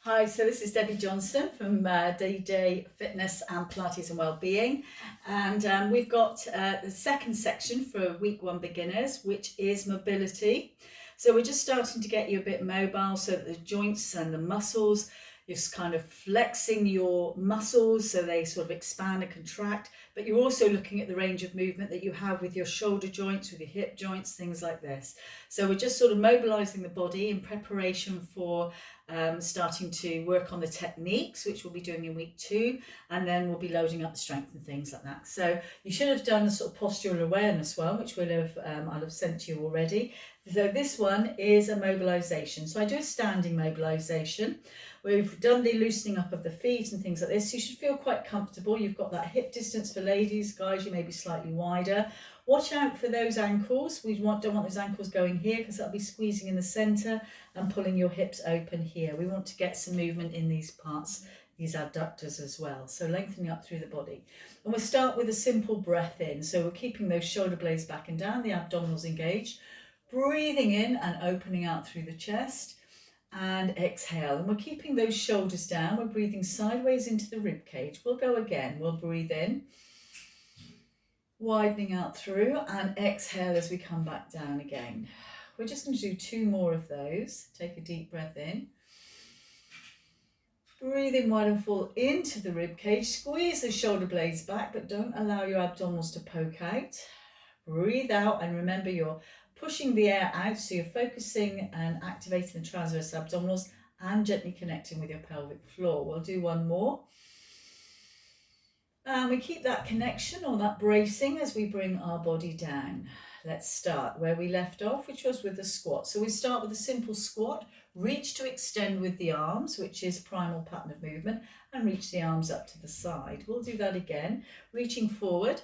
Hi, so this is Debbie Johnson from DJ Fitness and Pilates and Wellbeing, and we've got the second section for week one beginners, which is mobility. So we're just starting to get you a bit mobile so that the joints and the muscles, you're kind of flexing your muscles so they sort of expand and contract, but you're also looking at the range of movement that you have with your shoulder joints, with your hip joints, things like this. So we're just sort of mobilizing the body in preparation for starting to work on the techniques, which we'll be doing in week two, and then we'll be loading up the strength and things like that. So you should have done a sort of postural awareness one, which I'll have sent to you already. So this one is a mobilization. So I do a standing mobilization. We've done the loosening up of the feet and things like this. You should feel quite comfortable. You've got that hip distance for ladies. Guys, you may be slightly wider. Watch out for those ankles. We don't want those ankles going here because that'll be squeezing in the center and pulling your hips open here. We want to get some movement in these parts, these abductors as well. So lengthening up through the body. And we'll start with a simple breath in. So we're keeping those shoulder blades back and down, the abdominals engaged. Breathing in and opening out through the chest. And exhale. And we're keeping those shoulders down. We're breathing sideways into the rib cage. We'll go again. We'll breathe in, widening out through, and exhale as we come back down again. We're just going to do two more of those. Take a deep breath in. Breathe in wide and full into the rib cage. Squeeze the shoulder blades back, but don't allow your abdominals to poke out. Breathe out, and remember you're pushing the air out, so you're focusing and activating the transverse abdominals and gently connecting with your pelvic floor. We'll do one more. And we keep that connection or that bracing as we bring our body down. Let's start where we left off, which was with the squat. So we start with a simple squat, reach to extend with the arms, which is primal pattern of movement, and reach the arms up to the side. We'll do that again, reaching forward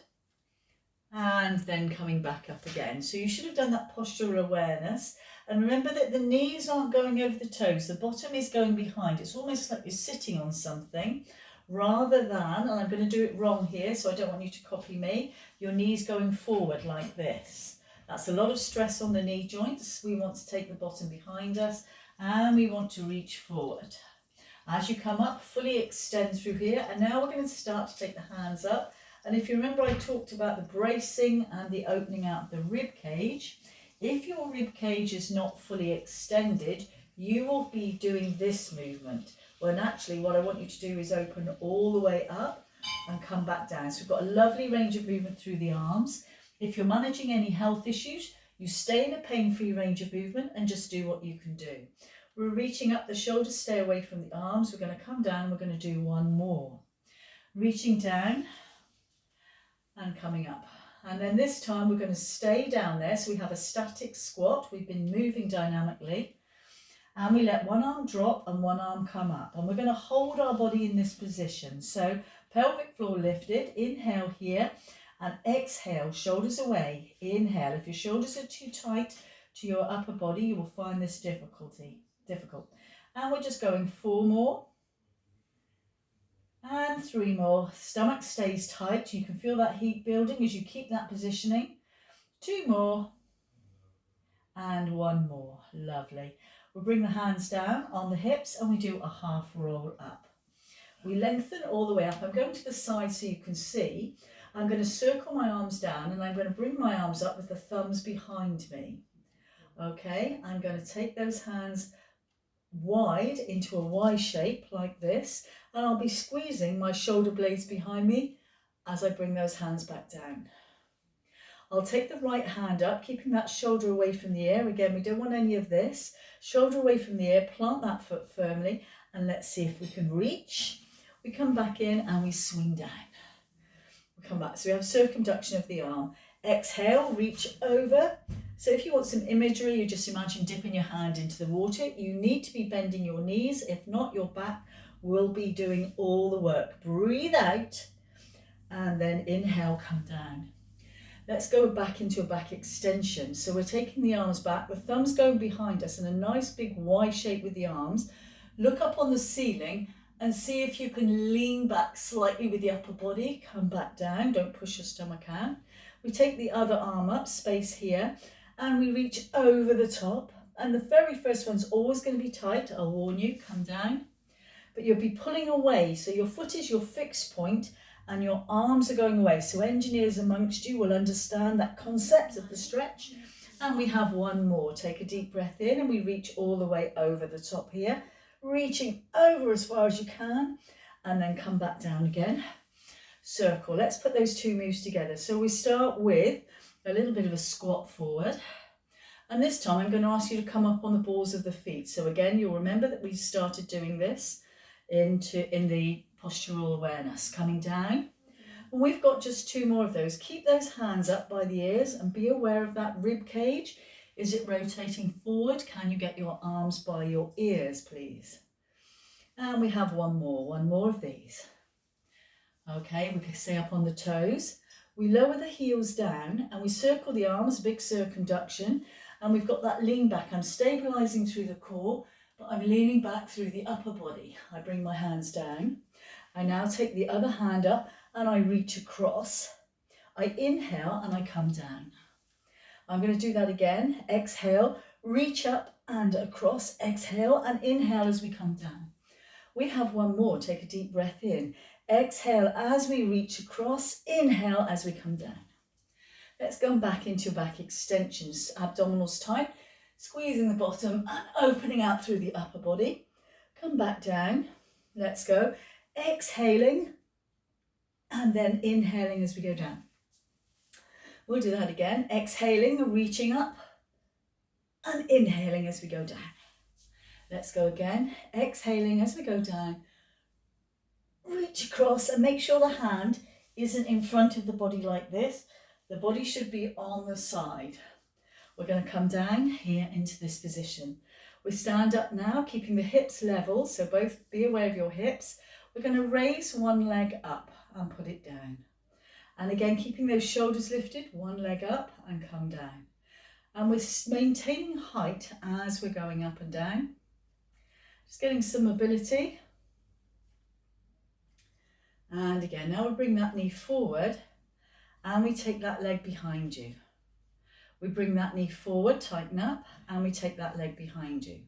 and then coming back up again. So you should have done that postural awareness. And remember that the knees aren't going over the toes, the bottom is going behind. It's almost like you're sitting on something, rather than, and I'm going to do it wrong here, so I don't want you to copy me, your knees going forward like this. That's a lot of stress on the knee joints. We want to take the bottom behind us and we want to reach forward. As you come up, fully extend through here, and now we're going to start to take the hands up. And if you remember, I talked about the bracing and the opening out of the rib cage. If your rib cage is not fully extended, you will be doing this movement, when actually what I want you to do is open all the way up and come back down. So we've got a lovely range of movement through the arms. If you're managing any health issues, you stay in a pain-free range of movement and just do what you can do. We're reaching up the shoulders, stay away from the arms. We're going to come down and we're going to do one more. Reaching down and coming up. And then this time we're going to stay down there. So we have a static squat. We've been moving dynamically. And we let one arm drop and one arm come up. And we're going to hold our body in this position. So pelvic floor lifted, inhale here, and exhale, shoulders away. Inhale. If your shoulders are too tight to your upper body, you will find this difficult. And we're just going 4 more. And 3 more. Stomach stays tight. You can feel that heat building as you keep that positioning. 2 more. And 1 more. Lovely. We'll bring the hands down on the hips and we do a half roll up. We lengthen all the way up. I'm going to the side so you can see. I'm going to circle my arms down and I'm going to bring my arms up with the thumbs behind me. Okay, I'm going to take those hands wide into a Y shape like this, and I'll be squeezing my shoulder blades behind me as I bring those hands back down. I'll take the right hand up, keeping that shoulder away from the air. Again, we don't want any of this. Shoulder away from the air, plant that foot firmly, and let's see if we can reach. We come back in and we swing down. We come back, so we have circumduction of the arm. Exhale, reach over. So if you want some imagery, you just imagine dipping your hand into the water. You need to be bending your knees. If not, your back will be doing all the work. Breathe out and then inhale, come down. Let's go back into a back extension. So we're taking the arms back, the thumbs going behind us in a nice big Y shape with the arms. Look up on the ceiling and see if you can lean back slightly with the upper body. Come back down, don't push your stomach out. We take the other arm up, space here, and we reach over the top. And the very first one's always going to be tight, I'll warn you. Come down, but you'll be pulling away. So your foot is your fixed point and your arms are going away. So engineers amongst you will understand that concept of the stretch. And we have one more. Take a deep breath in and we reach all the way over the top here, reaching over as far as you can, and then come back down again. Circle. Let's put those two moves together. So we start with a little bit of a squat forward. And this time I'm going to ask you to come up on the balls of the feet. So again, you'll remember that we started doing this in the postural awareness, coming down. And we've got just two more of those. Keep those hands up by the ears and be aware of that rib cage. Is it rotating forward? Can you get your arms by your ears, please? And we have one more of these. Okay, we can stay up on the toes. We lower the heels down and we circle the arms, big circumduction, and we've got that lean back. I'm stabilizing through the core, but I'm leaning back through the upper body. I bring my hands down. I now take the other hand up and I reach across. I inhale and I come down. I'm going to do that again. Exhale, reach up and across. Exhale and inhale as we come down. We have one more. Take a deep breath in. Exhale as we reach across. Inhale as we come down. Let's go back into your back extensions. Abdominals tight. Squeezing the bottom and opening out through the upper body. Come back down. Let's go. Exhaling and then inhaling as we go down. We'll do that again. Exhaling, reaching up and inhaling as we go down. Let's go again. Exhaling as we go down. Reach across and make sure the hand isn't in front of the body like this. The body should be on the side. We're going to come down here into this position. We stand up now, keeping the hips level, so both be aware of your hips. We're going to raise one leg up and put it down. And again, keeping those shoulders lifted, one leg up and come down. And we're maintaining height as we're going up and down. Just getting some mobility. And again, now we'll bring that knee forward and we take that leg behind you. We bring that knee forward, tighten up, and we take that leg behind you.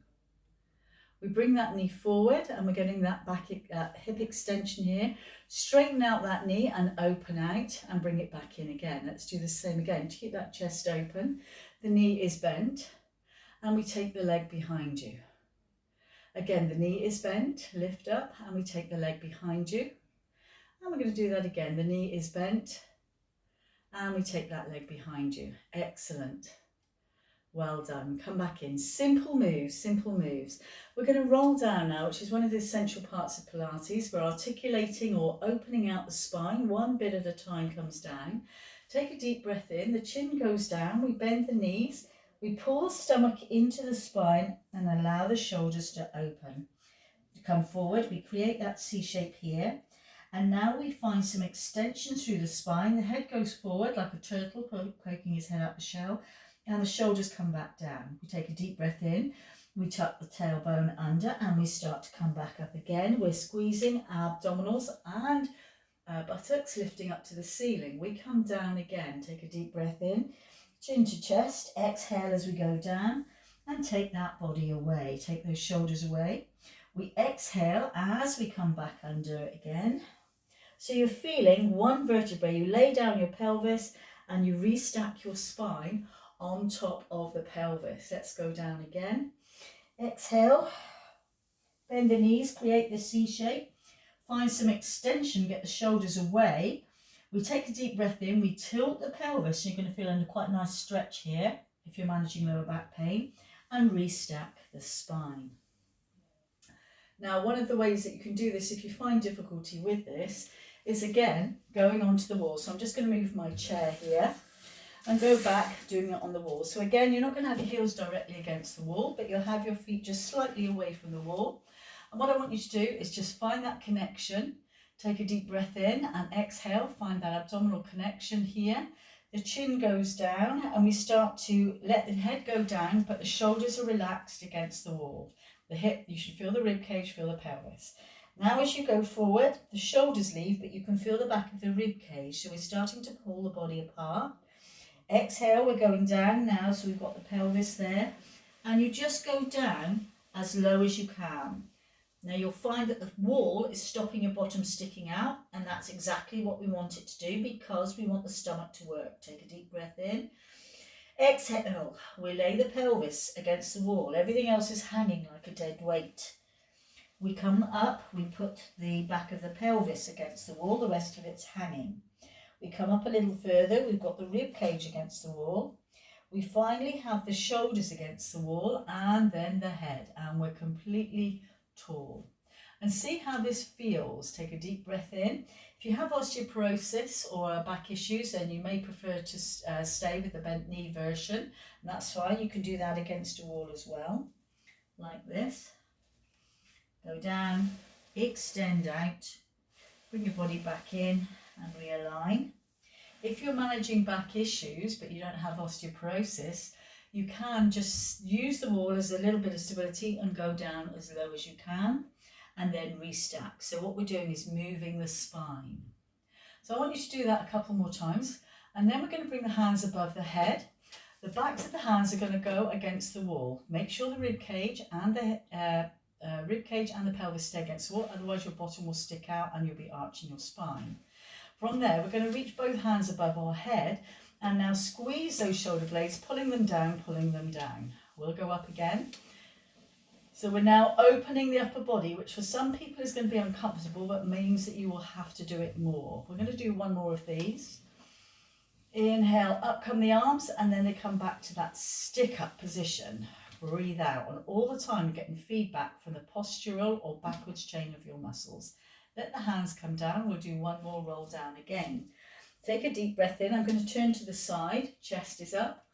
We bring that knee forward and we're getting that back hip extension here. Straighten out that knee and open out and bring it back in again. Let's do the same again. To keep that chest open, the knee is bent and we take the leg behind you. Again, the knee is bent, lift up and we take the leg behind you. And we're going to do that again. The knee is bent and we take that leg behind you. Excellent. Well done. Come back in. Simple moves, simple moves. We're going to roll down now, which is one of the essential parts of Pilates. We're articulating or opening out the spine. One bit at a time comes down. Take a deep breath in. The chin goes down. We bend the knees. We pull the stomach into the spine and allow the shoulders to open. To come forward, we create that C shape here. And now we find some extension through the spine. The head goes forward like a turtle poking his head out the shell. And the shoulders come back down. We take a deep breath in. We tuck the tailbone under and we start to come back up again. We're squeezing abdominals and buttocks lifting up to the ceiling. We come down again. Take a deep breath in. Chin to chest. Exhale as we go down. And take that body away. Take those shoulders away. We exhale as we come back under again. So you're feeling one vertebrae. You lay down your pelvis and you restack your spine on top of the pelvis. Let's go down again. Exhale. Bend the knees, create the C shape. Find some extension, get the shoulders away. We take a deep breath in, we tilt the pelvis. You're going to feel under quite a nice stretch here if you're managing lower back pain. And restack the spine. Now, one of the ways that you can do this if you find difficulty with this is again going onto the wall. So I'm just going to move my chair here and go back doing it on the wall. So again, you're not going to have your heels directly against the wall, but you'll have your feet just slightly away from the wall. And what I want you to do is just find that connection. Take a deep breath in and exhale. Find that abdominal connection here. The chin goes down and we start to let the head go down, but the shoulders are relaxed against the wall. The hip, you should feel the rib cage, feel the pelvis. Now as you go forward, the shoulders leave, but you can feel the back of the rib cage. So we're starting to pull the body apart. Exhale, we're going down now, so we've got the pelvis there. And you just go down as low as you can. Now you'll find that the wall is stopping your bottom sticking out, and that's exactly what we want it to do because we want the stomach to work. Take a deep breath in. Exhale, we lay the pelvis against the wall. Everything else is hanging like a dead weight. We come up, we put the back of the pelvis against the wall, the rest of it's hanging. We come up a little further, we've got the rib cage against the wall. We finally have the shoulders against the wall and then the head, and we're completely tall. And see how this feels. Take a deep breath in. If you have osteoporosis or back issues, then you may prefer to stay with the bent knee version. And that's fine. You can do that against a wall as well, like this. Go down, extend out, bring your body back in and realign. If you're managing back issues but you don't have osteoporosis, you can just use the wall as a little bit of stability and go down as low as you can and then restack. So what we're doing is moving the spine. So I want you to do that a couple more times, and then we're going to bring the hands above the head. The backs of the hands are going to go against the wall. Make sure the rib cage and the pelvis stay against the wall, otherwise your bottom will stick out and you'll be arching your spine. From there, we're going to reach both hands above our head and now squeeze those shoulder blades, pulling them down, pulling them down. We'll go up again. So we're now opening the upper body, which for some people is going to be uncomfortable, but means that you will have to do it more. We're going to do one more of these. Inhale, up come the arms, and then they come back to that stick up position. Breathe out, and all the time you're getting feedback from the postural or backwards chain of your muscles. Let the hands come down. We'll do one more roll down again. Take a deep breath in. I'm going to turn to the side. Chest is up.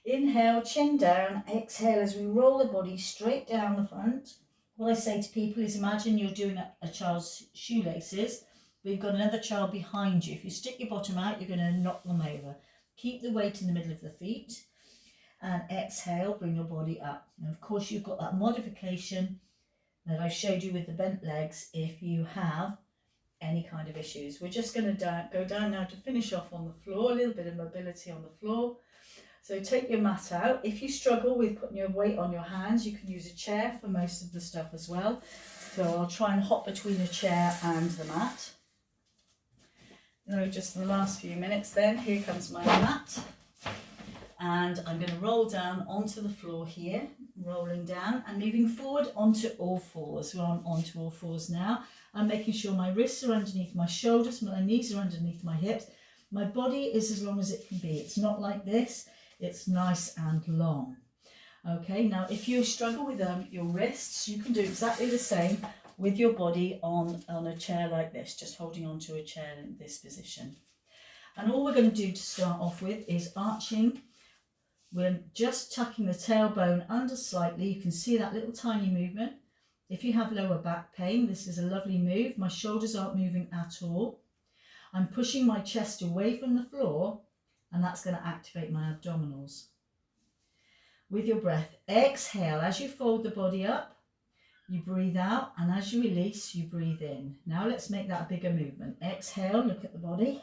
Inhale, chin down. Exhale as we roll the body straight down the front. What I say to people is imagine you're doing a child's shoelaces, but you've got another child behind you. If you stick your bottom out, you're going to knock them over. Keep the weight in the middle of the feet. And exhale, bring your body up. And of course, you've got that modification that I showed you with the bent legs if you have any kind of issues. We're just going to go down now to finish off on the floor, a little bit of mobility on the floor. So take your mat out. If you struggle with putting your weight on your hands, you can use a chair for most of the stuff as well. So I'll try and hop between a chair and the mat. No, just in the last few minutes then, here comes my mat. And I'm going to roll down onto the floor here, rolling down and moving forward onto all fours. We're onto all fours now. I'm making sure my wrists are underneath my shoulders, my knees are underneath my hips. My body is as long as it can be. It's not like this. It's nice and long. Okay, now if you struggle with your wrists, you can do exactly the same with your body on a chair like this, just holding onto a chair in this position. And all we're going to do to start off with is arching. We're just tucking the tailbone under slightly. You can see that little tiny movement. If you have lower back pain, this is a lovely move. My shoulders aren't moving at all. I'm pushing my chest away from the floor, and that's going to activate my abdominals. With your breath, exhale. As you fold the body up, you breathe out, and as you release, you breathe in. Now let's make that a bigger movement. Exhale, look at the body.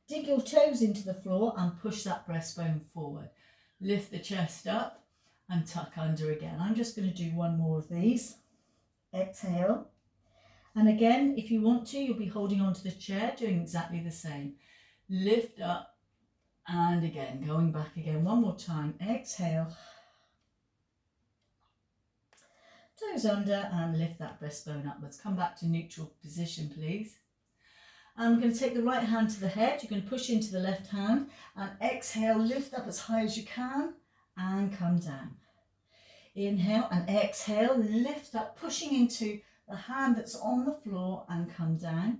Dig your toes into the floor and push that breastbone forward. Lift the chest up and tuck under again. I'm just going to do one more of these. Exhale. And again, if you want to, you'll be holding onto the chair, doing exactly the same. Lift up and again, going back again. One more time. Exhale. Toes under and lift that breastbone upwards. Come back to neutral position, please. And we're going to take the right hand to the head. You're going to push into the left hand and exhale, lift up as high as you can and come down. Inhale and exhale, lift up, pushing into the hand that's on the floor and come down.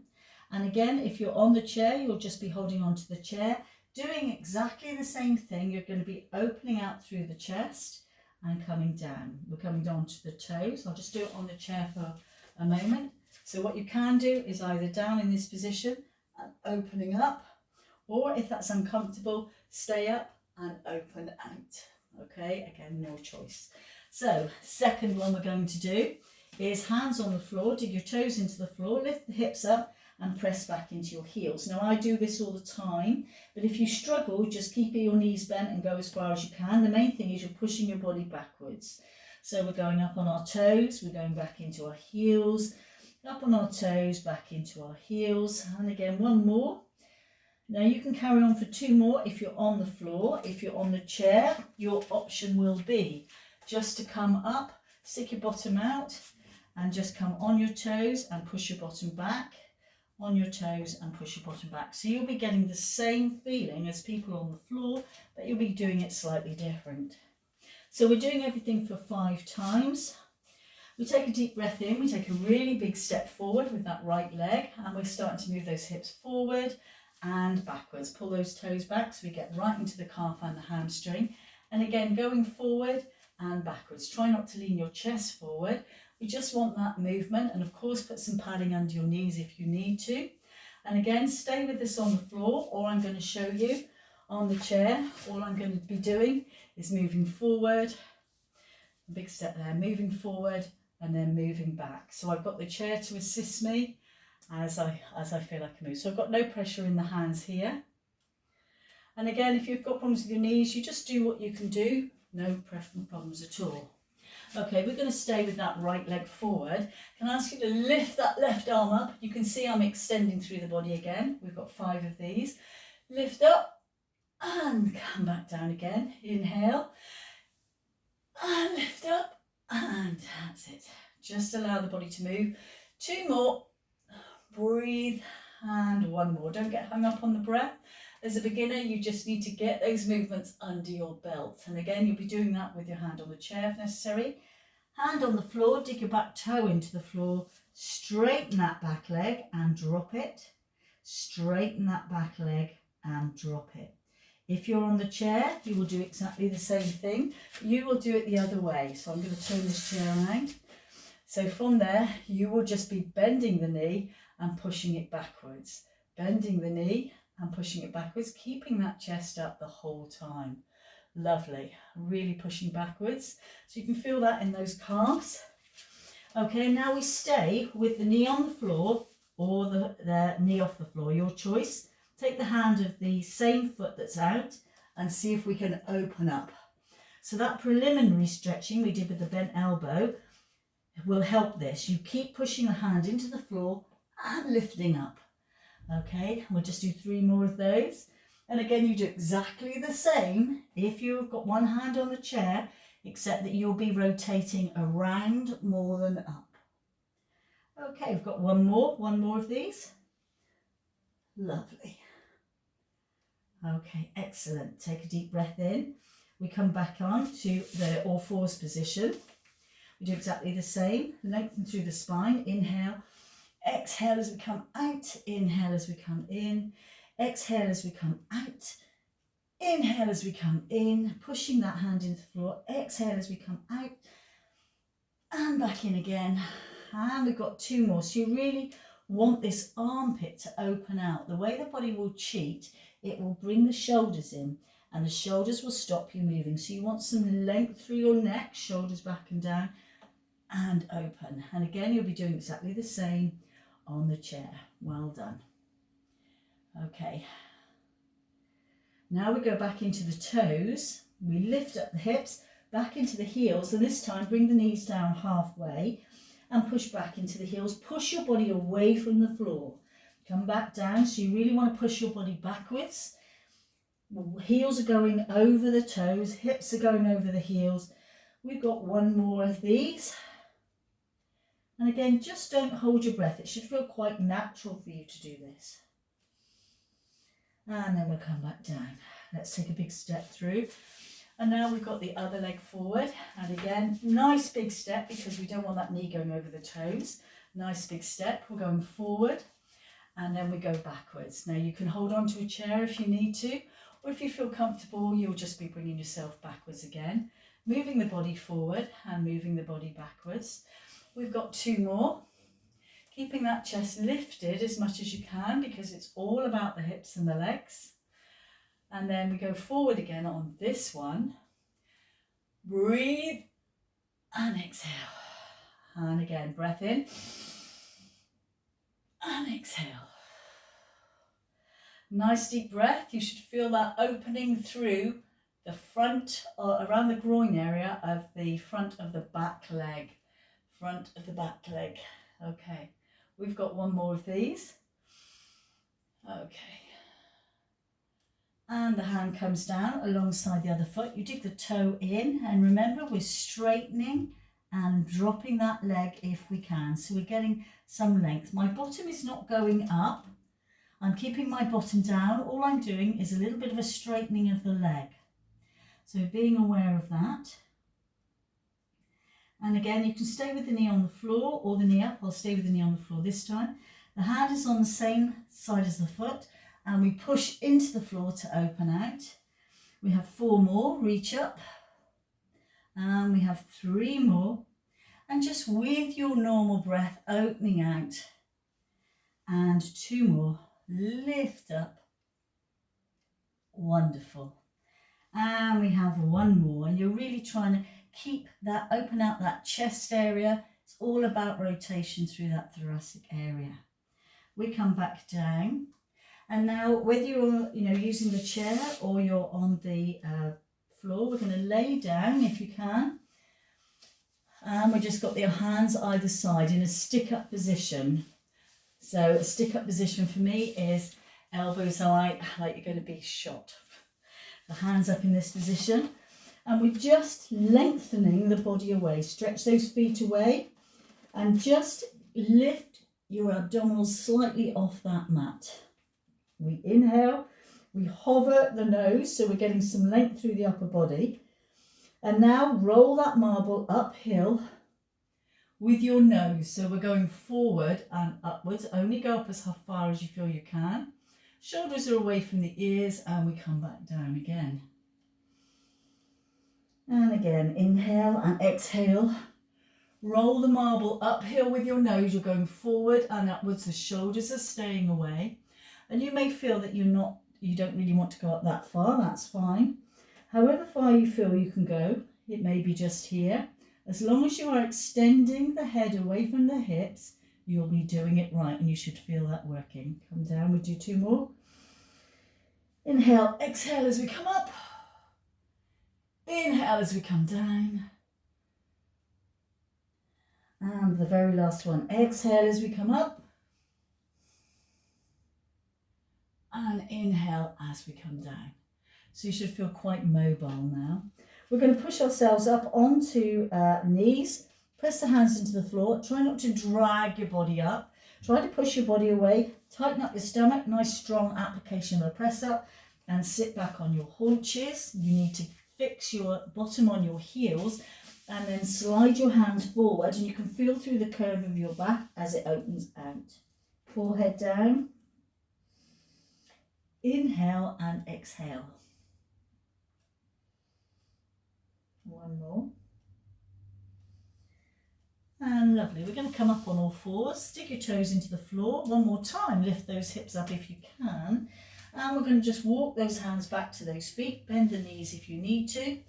And again, if you're on the chair, you'll just be holding onto the chair, doing exactly the same thing. You're going to be opening out through the chest and coming down. We're coming down to the toes. I'll just do it on the chair for a moment. So what you can do is either down in this position and opening up, or if that's uncomfortable, stay up and open out. Okay, again, no choice. So second one we're going to do is hands on the floor, dig your toes into the floor, lift the hips up and press back into your heels. Now I do this all the time, but if you struggle, just keep your knees bent and go as far as you can. The main thing is you're pushing your body backwards. So we're going up on our toes, we're going back into our heels, up on our toes, back into our heels, and again one more. Now you can carry on for 2 more if you're on the floor. If you're on the chair, your option will be just to come up, stick your bottom out, and just come on your toes and push your bottom back, on your toes and push your bottom back. So you'll be getting the same feeling as people on the floor, but you'll be doing it slightly different. So we're doing everything for 5 times. We take a deep breath in, we take a really big step forward with that right leg, and we're starting to move those hips forward and backwards. Pull those toes back so we get right into the calf and the hamstring. And again, going forward and backwards. Try not to lean your chest forward. We just want that movement, and of course put some padding under your knees if you need to. And again, stay with this on the floor, or I'm going to show you on the chair. All I'm going to be doing is moving forward, a big step there, moving forward and then moving back. So I've got the chair to assist me as I feel I can move. So I've got no pressure in the hands here. And again, if you've got problems with your knees, you just do what you can do. No problems at all. Okay, we're going to stay with that right leg forward. Can I ask you to lift that left arm up? You can see I'm extending through the body again. We've got 5 of these. Lift up and come back down again. Inhale and lift up, and that's it. Just allow the body to move. 2 more. Breathe, and 1 more. Don't get hung up on the breath. As a beginner, you just need to get those movements under your belt. And again, you'll be doing that with your hand on the chair if necessary. Hand on the floor, dig your back toe into the floor, straighten that back leg and drop it. Straighten that back leg and drop it. If you're on the chair, you will do exactly the same thing. You will do it the other way. So I'm going to turn this chair around. So from there, you will just be bending the knee and pushing it backwards. Bending the knee and pushing it backwards, keeping that chest up the whole time. Lovely. Really pushing backwards. So you can feel that in those calves. Okay, now we stay with the knee on the floor or the knee off the floor, your choice. Take the hand of the same foot that's out and see if we can open up. So that preliminary stretching we did with the bent elbow will help this. You keep pushing the hand into the floor and lifting up. Okay, we'll just do 3 more of those. And again, you do exactly the same if you've got one hand on the chair, except that you'll be rotating around more than up. Okay, we've got one more of these. Lovely. Okay, excellent. Take a deep breath in. We come back on to the all fours position. We do exactly the same. Lengthen through the spine. Inhale. Exhale as we come out. Inhale as we come in. Exhale as we come out. Inhale as we come in. Pushing that hand into the floor. Exhale as we come out. And back in again. And we've got 2 more. So you really want this armpit to open out. The way the body will cheat, it will bring the shoulders in and the shoulders will stop you moving. So you want some length through your neck, shoulders back and down and open. And again, you'll be doing exactly the same on the chair. Well done. Okay. Now we go back into the toes. We lift up the hips, back into the heels, and this time bring the knees down halfway and push back into the heels. Push your body away from the floor. Come back down, so you really want to push your body backwards. Heels are going over the toes, hips are going over the heels. We've got 1 more of these. And again, just don't hold your breath. It should feel quite natural for you to do this. And then we'll come back down. Let's take a big step through. And now we've got the other leg forward. And again, nice big step because we don't want that knee going over the toes. Nice big step. We're going forward and then we go backwards. Now you can hold on to a chair if you need to, or if you feel comfortable, you'll just be bringing yourself backwards again. Moving the body forward and moving the body backwards. We've got 2 more. Keeping that chest lifted as much as you can because it's all about the hips and the legs. And then we go forward again on this one. Breathe and exhale. And again, breath in and exhale. Nice deep breath. You should feel that opening through the front, or around the groin area of the front of the back leg. Front of the back leg. Okay, we've got one more of these. Okay. And the hand comes down alongside the other foot. You dig the toe in, and remember we're straightening and dropping that leg if we can. So we're getting some length. My bottom is not going up. I'm keeping my bottom down. All I'm doing is a little bit of a straightening of the leg. So being aware of that. And again, you can stay with the knee on the floor or the knee up. I'll stay with the knee on the floor this time. The hand is on the same side as the foot, and we push into the floor to open out. We have 4 more, reach up. And we have 3 more. And just with your normal breath, opening out. And 2 more, lift up. Wonderful. And we have 1 more, and you're really trying to keep that, open out that chest area. It's all about rotation through that thoracic area. We come back down, and now whether you're using the chair or you're on the floor, we're going to lay down if you can, and we just got your hands either side in a stick up position. So a stick up position for me is elbows out like you're going to be shot. The hands up in this position, and we're just lengthening the body away. Stretch those feet away and just lift your abdominals slightly off that mat. We inhale, we hover the nose, so we're getting some length through the upper body. And now roll that marble uphill with your nose. So we're going forward and upwards. Only go up as far as you feel you can. Shoulders are away from the ears, and we come back down again. And again, inhale and exhale. Roll the marble uphill with your nose. You're going forward and upwards. The shoulders are staying away. And you may feel that you don't really want to go up that far. That's fine. However far you feel you can go, it may be just here. As long as you are extending the head away from the hips, you'll be doing it right, and you should feel that working. Come down, we do 2 more. Inhale, exhale as we come up. Inhale as we come down. And the very last one, exhale as we come up. And inhale as we come down. So you should feel quite mobile now. We're going to push ourselves up onto knees. Press the hands into the floor. Try not to drag your body up. Try to push your body away. Tighten up your stomach. Nice strong application of a press up. And sit back on your haunches. You need to fix your bottom on your heels. And then slide your hands forward. And you can feel through the curve of your back as it opens out. Forehead down. Inhale and exhale. 1 more. And lovely. We're going to come up on all 4s. Stick your toes into the floor. 1 more time. Lift those hips up if you can. And we're going to just walk those hands back to those feet. Bend the knees if you need to.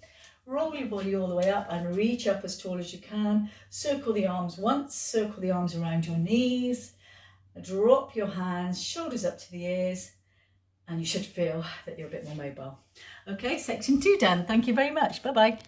Roll your body all the way up and reach up as tall as you can. Circle the arms once. Circle the arms around your knees. Drop your hands, shoulders up to the ears. And you should feel that you're a bit more mobile. Okay, section 2 done. Thank you very much. Bye-bye.